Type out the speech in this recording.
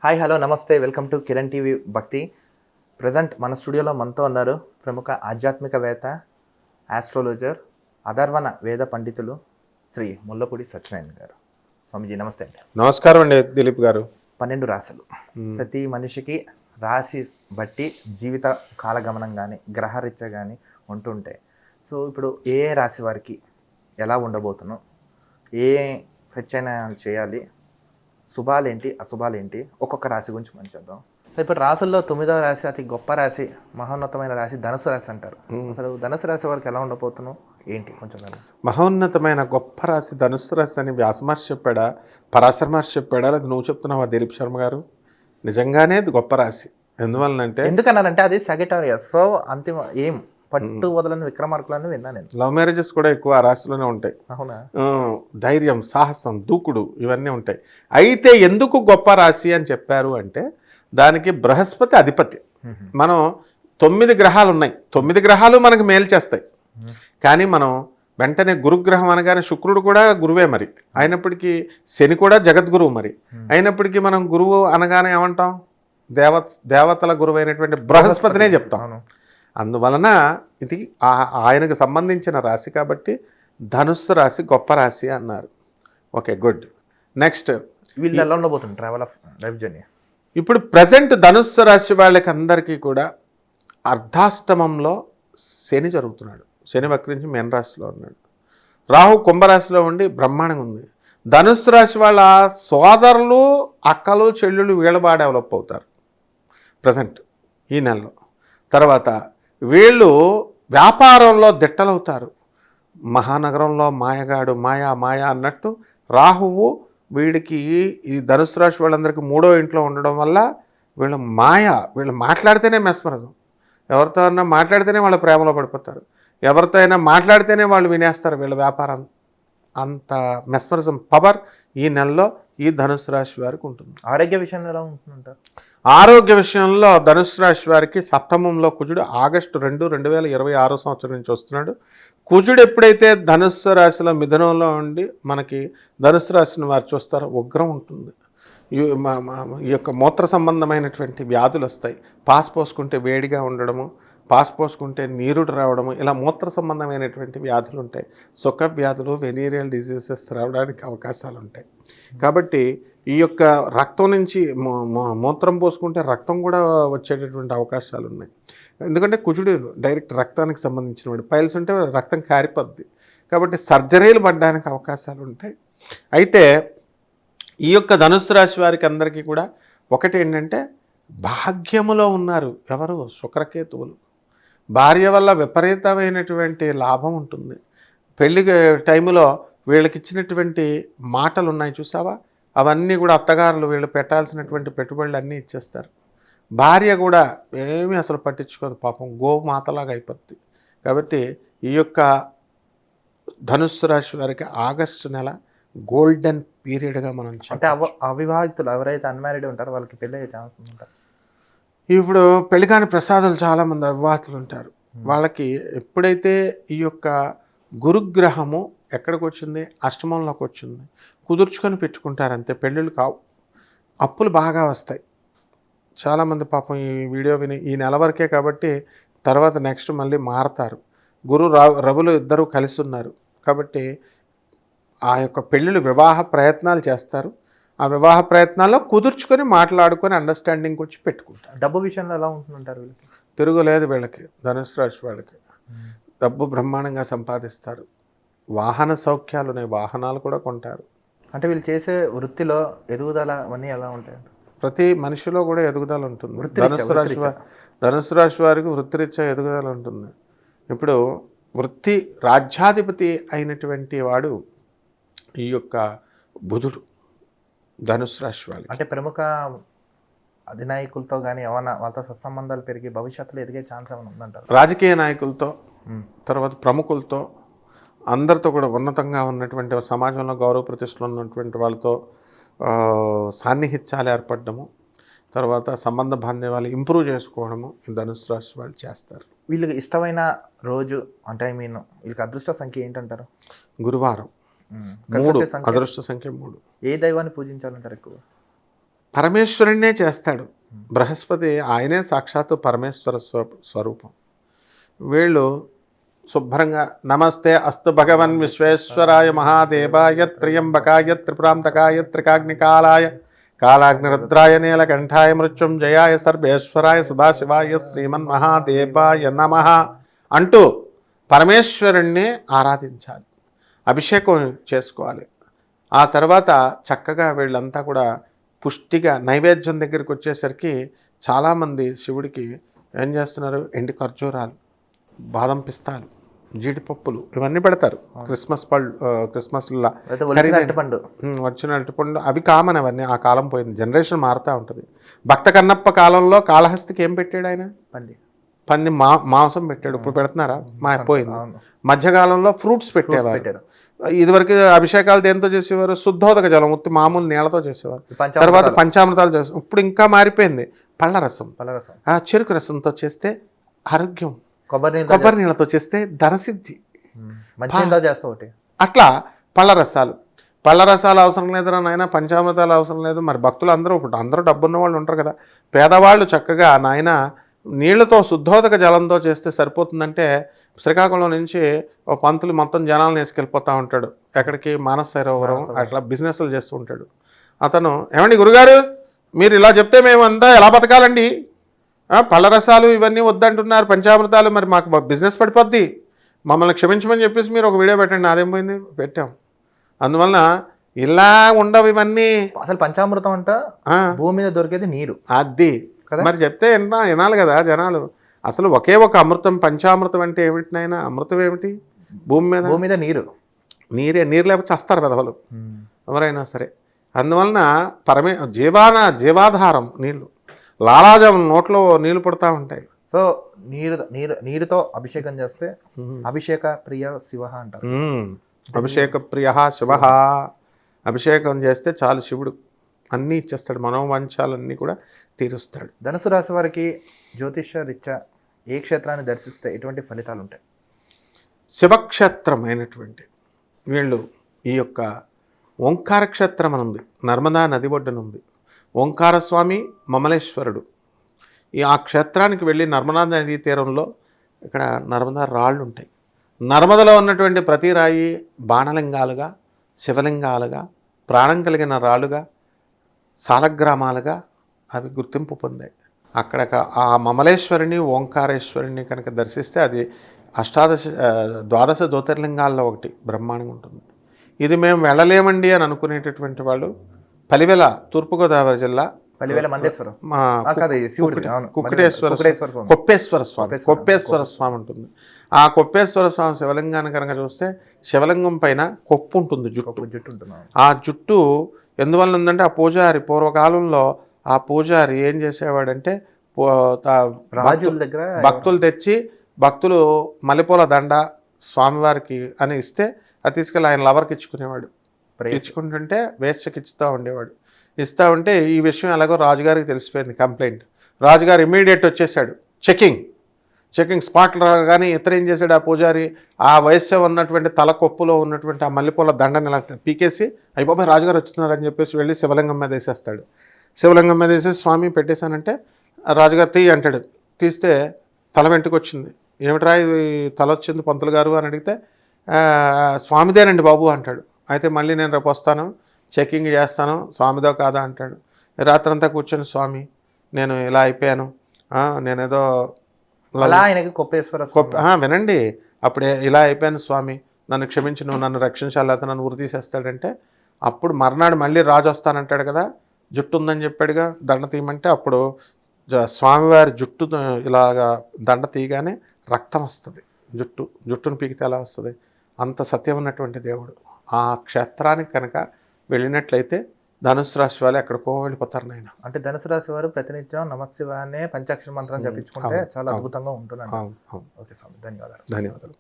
Hi hello నమస్తే welcome to Kiran TV భక్తి. Present మన స్టూడియోలో మనతో ఉన్నారు ప్రముఖ ఆధ్యాత్మికవేత్త, ఆస్ట్రాలజర్, అధర్వణ వేద పండితులు శ్రీ ముల్లపూడి సత్యనారాయణ గారు. స్వామిజీ నమస్తే అండి. నమస్కారం అండి దిలీప్ గారు. 12 రాశులు, ప్రతి మనిషికి రాశి బట్టి జీవిత కాలగమనం కానీ గ్రహరీత్యా కానీ ఉంటుంటాయి. సో ఇప్పుడు ఏ రాశి వారికి ఎలా ఉండబోతున్నాం, ఏ ప్రత్యామ్నాయాలు చేయాలి, శుభాలేంటి అశుభాలేంటి, ఒక్కొక్క రాశి గురించి మనం చేద్దాం. సో ఇప్పుడు రాశుల్లో 9వ రాశి అతి గొప్ప రాశి, మహోన్నతమైన రాశి ధనుసు రాశి అంటారు. అసలు ధనుసు రాశి వారికి ఎలా ఉండబోతున్నాం ఏంటి కొంచెం మహోన్నతమైన గొప్ప రాశి ధనుస్సు రాశి అని వ్యాసమహర్షి చెప్పాడా, పరాశర మహర్షి చెప్పాడా, లేదా నువ్వు చెప్తున్నావా దిలీప్ శర్మ గారు? నిజంగానే అది గొప్ప రాశి. ఎందువల్లనంటే ఎందుకన్నారంటే అది సగిటారియస్. సో అంతిమ ఏం పట్టు వదలని విక్రమార్కులను విన్నా నేను. లవ్ మ్యారేజెస్ కూడా ఎక్కువ ఆ రాశిలోనే ఉంటాయి. అవునా? ధైర్యం, సాహసం, దూకుడు ఇవన్నీ ఉంటాయి. అయితే ఎందుకు గొప్ప రాశి అని చెప్పారు అంటే దానికి బృహస్పతి అధిపతి. మనం 9 గ్రహాలు ఉన్నాయి, 9 గ్రహాలు మనకు మేలు చేస్తాయి. కానీ మనం వెంటనే గురుగ్రహం అనగానే శుక్రుడు కూడా గురువే మరి, అయినప్పటికీ శని కూడా జగద్గురువు మరి, అయినప్పటికీ మనం గురువు అనగానే ఏమంటాం? దేవతల గురువు అయినటువంటి బృహస్పతినే చెప్తాం. అందువలన ఇది ఆయనకు సంబంధించిన రాశి కాబట్టి ధనుస్సు రాశి గొప్ప రాశి అన్నారు. Okay, good. నెక్స్ట్, వీళ్ళు ఎలా ఉండబోతుంది ట్రావెల్ ఆఫ్ లైఫ్ జర్నీ? ఇప్పుడు ప్రజెంట్ ధనుస్సు రాశి వాళ్ళకి అందరికీ కూడా అర్ధాష్టమంలో శని జరుగుతున్నాడు. శని వక్రించి మీన రాశిలో ఉన్నాడు. రాహు కుంభరాశిలో ఉండి బ్రహ్మాండంగా ఉంది. ధనుస్సు రాశి వాళ్ళ సోదరులు, అక్కలు, చెల్లెళ్ళు వీళ్ళ బాగా డెవలప్ అవుతారు ప్రజెంట్ ఈ నెలలో. తర్వాత వీళ్ళు వ్యాపారంలో దిట్టలవుతారు. మహానగరంలో మాయగాడు, మాయా అన్నట్టు రాహువు వీడికి ఈ ధనుసు రాశి వాళ్ళందరికీ 3వ ఇంట్లో ఉండడం వల్ల వీళ్ళు మాట్లాడితేనే మెస్మరజం. ఎవరితో అయినా మాట్లాడితేనే వాళ్ళ ప్రేమలో పడిపోతారు, ఎవరితో అయినా మాట్లాడితేనే వాళ్ళు వినేస్తారు వీళ్ళ వ్యాపారం. అంత మెస్మరిజం పవర్ ఈ నెలలో ఈ ధనుసు రాశి వారికి ఉంటుంది. ఆరోగ్య విషయంలో ఎలా ఉంటుందంటారు? ఆరోగ్య విషయంలో ధనుసు రాశి వారికి సప్తమంలో కుజుడు ఆగస్టు 2, 2026 సంవత్సరం నుంచి వస్తున్నాడు. కుజుడు ఎప్పుడైతే ధనుస్సు రాశిలో మిథునంలో ఉండి మనకి ధనుస్సు రాశిని వారు చూస్తారో ఉగ్రం ఉంటుంది. ఈ యొక్క మూత్ర సంబంధమైనటువంటి వ్యాధులు వస్తాయి. పాస్ పోసుకుంటే వేడిగా ఉండడము, పాస్ పోసుకుంటే నీరుడు రావడము, ఇలా మూత్ర సంబంధమైనటువంటి వ్యాధులు ఉంటాయి. సుఖ వ్యాధులు, వెనీరియల్ డిజీజెస్ రావడానికి అవకాశాలు ఉంటాయి. కాబట్టి ఈ యొక్క రక్తం నుంచి మూత్రం పోసుకుంటే రక్తం కూడా వచ్చేటటువంటి అవకాశాలు ఉన్నాయి. ఎందుకంటే కుజుడు డైరెక్ట్ రక్తానికి సంబంధించిన వాడు. పైల్స్ ఉంటే రక్తం కారిపోద్ది. కాబట్టి సర్జరీలు పడడానికి అవకాశాలు ఉంటాయి. అయితే ఈ యొక్క ధనుస్సు రాశి వారికి అందరికీ కూడా ఒకటి ఏంటంటే భాగ్యములో ఉన్నారు. ఎవరు? శుక్రకేతువులు. భార్య వల్ల విపరీతమైనటువంటి లాభం ఉంటుంది. పెళ్లి టైంలో వీళ్ళకి ఇచ్చినటువంటి మాటలు ఉన్నాయి చూసావా, అవన్నీ కూడా అత్తగారులు వీళ్ళు పెట్టాల్సినటువంటి పెట్టుబడులు అన్నీ ఇచ్చేస్తారు. భార్య కూడా ఏమీ అసలు పట్టించుకోదు, పాపం గోమాతలాగా అయిపోద్ది. కాబట్టి ఈ యొక్క ధనుస్సు రాశి వారికి ఆగస్టు నెల గోల్డెన్ పీరియడ్గా మనం అంటే అవివాహితులు ఎవరైతే అన్మ్యారీడ్ ఉంటారో వాళ్ళకి పెళ్ళి అయ్యే ఛాన్స్ ఉంటారు. ఇప్పుడు పెళ్లికాని ప్రసాదాలు చాలామంది అవివాహితులు ఉంటారు. వాళ్ళకి ఎప్పుడైతే ఈ యొక్క గురుగ్రహము ఎక్కడికి వచ్చింది? అష్టమంలోకి వచ్చింది. కుదుర్చుకొని పెట్టుకుంటారు అంతే, పెళ్ళిళ్ళు కావు. అప్పులు బాగా వస్తాయి. చాలామంది పాపం ఈ వీడియో విని ఈ నెల వరకే కాబట్టి తర్వాత నెక్స్ట్ మళ్ళీ మారతారు. గురు రవులు ఇద్దరూ కలిసి ఉన్నారు కాబట్టి ఆ యొక్క పెళ్ళిళ్ళు వివాహ ప్రయత్నాలు చేస్తారు. ఆ వివాహ ప్రయత్నాల్లో కుదుర్చుకొని మాట్లాడుకొని అండర్స్టాండింగ్కి వచ్చి పెట్టుకుంటారు. డబ్బు విషయంలో ఎలా ఉంటుందంటారు? వీళ్ళకి తిరుగులేదు. వీళ్ళకి ధనుసు రాశి వాళ్ళకి డబ్బు బ్రహ్మాండంగా సంపాదిస్తారు. వాహన సౌఖ్యాలు ఉన్నాయి, వాహనాలు కూడా కొంటారు. అంటే వీళ్ళు చేసే వృత్తిలో ఎదుగుదల అవన్నీ ఎలా ఉంటాయి? ప్రతి మనిషిలో కూడా ఎదుగుదల ఉంటుంది. ధనుసు రాశి వారికి వృత్తిరీత్యా ఎదుగుదల ఉంటుంది. ఇప్పుడు వృత్తి రాజ్యాధిపతి అయినటువంటి వాడు ఈ యొక్క బుధుడు ధనుసు రాశి వాళ్ళు. అంటే ప్రముఖ అధినాయకులతో కానీ ఏమైనా వాళ్ళతో సత్సంబంధాలు పెరిగి భవిష్యత్తులో ఎదిగే ఛాన్స్ ఏమైనా ఉందంటారు? రాజకీయ నాయకులతో, తర్వాత ప్రముఖులతో, అందరితో కూడా ఉన్నతంగా ఉన్నటువంటి సమాజంలో గౌరవ ప్రతిష్టలు ఉన్నటువంటి వాళ్ళతో సాన్నిహిత్యాలు ఏర్పడము, తర్వాత సంబంధ బాంధవ్యాలు ఇంప్రూవ్ చేసుకోవడము ఈ ధనుసు రాశి వాళ్ళు చేస్తారు. వీళ్ళకి ఇష్టమైన రోజు అంటే వీళ్ళకి అదృష్ట సంఖ్య ఏంటంటారు? గురువారం. 3 అదృష్ట సంఖ్య 3. ఏ దైవాన్ని పూజించాలంటారు ఎక్కువ? పరమేశ్వరుణ్ణే చేస్తాడు. బృహస్పతి ఆయనే సాక్షాత్తు పరమేశ్వర స్వరూపం. వీళ్ళు శుభ్రంగా నమస్తే అస్తు భగవన్ విశ్వేశ్వరాయ మహాదేవాయ త్ర్యంబకాయ త్రిపురాంతకాయ త్రికాగ్నికాలాయ కాలాగ్నిరుద్రాయ నీలకంఠాయ మృత్యుంజయాయ సర్వేశ్వరాయ సదాశివాయ శ్రీమన్మహాదేవాయ నమః అంటూ పరమేశ్వరుణ్ణి ఆరాధించాలి, అభిషేకం చేసుకోవాలి. ఆ తర్వాత చక్కగా వీళ్ళంతా కూడా పుష్టిగా నైవేద్యం దగ్గరికి వచ్చేసరికి చాలామంది శివుడికి ఏం చేస్తున్నారు, ఎండి ఖర్జూరాలు, బాదం పిస్తాలు, జీడిపప్పులు ఇవన్నీ పెడతారు. క్రిస్మస్ పళ్ళు, క్రిస్మస్లో వచ్చిన అరటిపండు అవి కామన్. అవన్నీ ఆ కాలం పోయింది, జనరేషన్ మారుతూ ఉంటుంది. భక్త కన్నప్ప కాలంలో కాళహస్తికి ఏం పెట్టాడు ఆయన? పంది మాంసం పెట్టాడు. ఇప్పుడు పెడుతున్నారా? పోయింది. మధ్యకాలంలో ఫ్రూట్స్ పెట్టేవారు. ఇదివరకు అభిషేకాలు దేంతో చేసేవారు? శుద్ధోదక జలం, ఉత్తి మామూలు నీళ్ళతో చేసేవారు. తర్వాత పంచామృతాలు చేసేవారు. ఇప్పుడు ఇంకా మారిపోయింది, పళ్ళ రసం, చెరుకు రసంతో చేస్తే ఆరోగ్యం, కొబ్బరి నీళ్ళతో చేస్తే ధనసిద్ధి, అట్లా పళ్ళ రసాలు అవసరం లేదురా నాయన, పంచామృతాలు అవసరం లేదు. మరి భక్తులు అందరూ డబ్బున్న వాళ్ళు ఉంటారు కదా, పేదవాళ్ళు చక్కగా నాయన నీళ్లతో శుద్ధోదక జలంతో చేస్తే సరిపోతుందంటే శ్రీకాకుళం నుంచి ఓ పంతులు మొత్తం జనాలను వేసుకెళ్ళిపోతూ ఉంటాడు. ఎక్కడికి? మానస సరోవరం. అట్లా బిజినెస్లు చేస్తూ ఉంటాడు. అతను, ఏమండి గురుగారు మీరు ఇలా చెప్తే మేమంతా ఎలా బతకాలండి? పళ్ళ రసాలు ఇవన్నీ వద్దంటున్నారు, పంచామృతాలు, మరి మాకు బిజినెస్ పడిపోద్ది, మమ్మల్ని క్షమించమని చెప్పేసి మీరు ఒక వీడియో పెట్టండి. అదేం పోయింది? పెట్టాం. అందువలన ఇలా ఉండవు ఇవన్నీ. అసలు పంచామృతం అంట భూమి మీద దొరికేది నీరు, అది మరి చెప్తే వినాలి కదా జనాలు. అసలు ఒకే ఒక అమృతం, పంచామృతం అంటే ఏమిటినైనా? అమృతం ఏమిటి? భూమి మీద నీరే. నీరు లేకపోతే చస్తారు పెదవులు ఎవరైనా సరే. అందువలన జీవాధారం నీళ్లు. లాలాజం నోట్లో నీళ్లు పడుతూ ఉంటాయి. సో నీరుతో అభిషేకం చేస్తే అభిషేక ప్రియ శివ అంటారు. అభిషేక ప్రియ శివ. అభిషేకం చేస్తే చాలు, శివుడు అన్నీ ఇచ్చేస్తాడు, మనోవంచాలన్నీ కూడా తీరుస్తాడు. ధనుసు రాశి వారికి జ్యోతిష రీత్యా ఏ క్షేత్రాన్ని దర్శిస్తే ఎటువంటి ఫలితాలు ఉంటాయి? శివక్షేత్రమైనటువంటి వీళ్ళు ఈ యొక్క ఓంకార క్షేత్రం అని ఉంది, నర్మదా నది ఒడ్డున ఉంది. ఓంకార స్వామి మమలేశ్వరుడు. ఆ క్షేత్రానికి వెళ్ళి నర్మదా నదీ తీరంలో ఇక్కడ నర్మదా రాళ్ళు ఉంటాయి. నర్మదలో ఉన్నటువంటి ప్రతి రాయి బాణలింగాలుగా, శివలింగాలుగా, ప్రాణం కలిగిన రాళ్ళుగా, సాలగ్రామాలుగా అవి గుర్తింపు పొందాయి. అక్కడ ఆ మమలేశ్వరిని, ఓంకారేశ్వరిని కనుక దర్శిస్తే అది ద్వాదశ జ్యోతిర్లింగాల్లో ఒకటి బ్రహ్మాండంగా ఉంటుంది. ఇది మేము వెళ్ళలేమండి అని అనుకునేటటువంటి వాళ్ళు పలివెల, తూర్పుగోదావరి జిల్లా, కొప్పేశ్వర స్వామి ఉంటుంది. ఆ కొప్పేశ్వర స్వామి శివలింగాన్ని కనుక చూస్తే శివలింగం పైన కొప్పు ఉంటుంది, జుట్టు ఉంటుంది. ఆ జుట్టు ఎందువల్ల ఉందంటే ఆ పూజారి పూర్వకాలంలో ఆ పూజారి ఏం చేసేవాడంటే రాజుల దగ్గర భక్తులు తెచ్చి భక్తులు మల్లెపూల దండ స్వామివారికి అని ఇస్తే అది తీసుకెళ్ళి ఆయన లవర్కి ఇచ్చుకునేవాడు. ఇచ్చుకుంటుంటే వేశ్యకి ఇస్తూ ఉంటే ఈ విషయం ఎలాగో రాజుగారికి తెలిసిపోయింది, కంప్లైంట్. రాజుగారు ఇమ్మీడియట్ వచ్చేసాడు, చెకింగ్ స్పాట్లో. కానీ ఇతర ఏం చేశాడు, ఆ పూజారి ఆ వయస్సు ఉన్నటువంటి తలకొప్పులో ఉన్నటువంటి ఆ మల్లెపూల దండని ఇలా పీకేసి అయిపోయి రాజుగారు వచ్చినారని చెప్పేసి వెళ్ళి శివలింగం మీద వేసేస్తాడు. శివలింగం మీద వేసేసి స్వామి పెట్టేశానంటే రాజుగారు తీయి అంటాడు. తీస్తే తల వెంటకు వచ్చింది. ఏమిట్రా ఇది తల వచ్చింది పంతులు గారు అని అడిగితే స్వామిదేనండి బాబు అంటాడు. అయితే మళ్ళీ నేను రేపు వస్తాను, చెకింగ్ చేస్తాను, స్వామిదో కాదా అంటాడు. రాత్రంతా కూర్చొని స్వామి నేను ఇలా అయిపోయాను, నేనేదో వినండి, అప్పుడే ఇలా అయిపోయాను స్వామి, నన్ను క్షమించి నువ్వు నన్ను రక్షించాలి, లేకపోతే నన్ను ఉరి తీసేస్తాడంటే అప్పుడు మర్నాడు మళ్ళీ రాజు వస్తానంటాడు కదా, జుట్టు ఉందని చెప్పాడుగా, దండ తీయమంటే అప్పుడు స్వామివారి జుట్టు ఇలాగా దండ తీయగానే రక్తం వస్తుంది. జుట్టును పీకితే ఎలా వస్తుంది? అంత సత్యం ఉన్నటువంటి దేవుడు. ఆ క్షేత్రానికి కనుక వెళ్ళినట్లయితే ధనుసు రాశి వాళ్ళు ఎక్కడికో వెళ్ళిపోతారు నాయన. అంటే ధనుసు రాశి వారు ప్రతినిత్యం నమశివాయనే పంచాక్షర మంత్రం జపించుకుంటే చాలా అద్భుతంగా ఉంటున్నారు. ఓకే స్వామి, ధన్యవాదాలు.